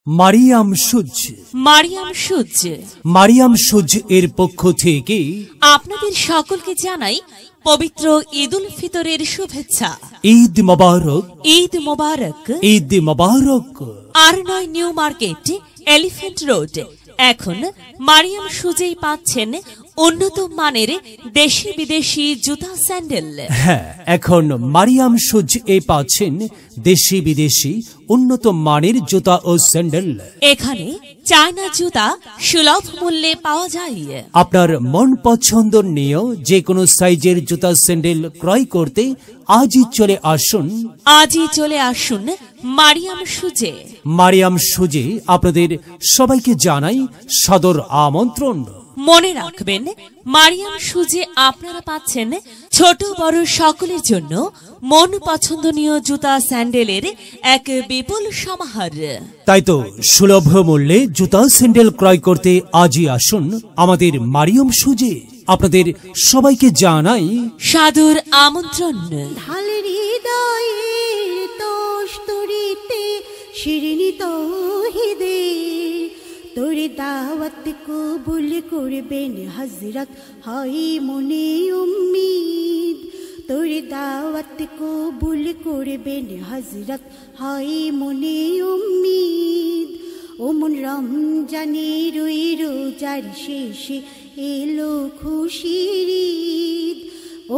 মারিয়াম সুজ। মারিয়াম সুজ। মারিয়াম সুজ এর পক্ষ থেকে আপনাদের সকলকে জানাই পবিত্র ঈদুল ফিতরের শুভেচ্ছা। ঈদ মোবারক। ঈদ মোবারক। ঈদ মোবারক। R9 new market, elephant road. এখন মারিয়াম সুজেই পাচ্ছেন উন্নত মানের দেশি বিদেশি জুতা স্যান্ডেল। হ্যাঁ, এখন মারিয়াম সুজ এ পাচ্ছেন দেশি বিদেশি উন্নত মানের জুতা ও স্যান্ডেল। এখানে চায়না জুতা সুলভ মূল্যে পাওয়া যায়। আপনার মন পছন্দনীয় যে কোনো সাইজের জুতা স্যান্ডেল ক্রয় করতে আজই চলে আসুন। আজই চলে আসুন মারিয়াম সুজে। মারিয়াম সুজে আপনাদের সবাইকে জানাই সাদর আমন্ত্রণ। মনে রাখবেন, মারিয়াম সুজে আপনারা পাচ্ছেন ছোট বড় সকলের জন্য মন পছন্দনীয় জুতা স্যান্ডেলের এক বিপুল সমাহার। তাই তো সুলভ মূল্যে জুতা স্যান্ডেল ক্রয় করতে আজই আসুন আমাদের মারিয়াম সুজে। আপনাদের সবাইকে জানাই সাদর আমন্ত্রণ। ঢালের হৃদয়ের তোষ্টরিতে শিরিনি তৌহিদে তোরে দাওয়াত কবুল করবেন হযরত হয় মনে উম্মিদ। তোরে দাওয়াত কবুল করবেন হযরত হয় মনে উম্মিদ। ওমন রমজানের ওই রোজার শেষে এলো খুশির ঈদ।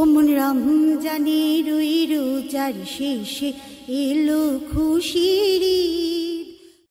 ওমন রমজানের ওই রোজার শেষে এলো খুশির ঈদ।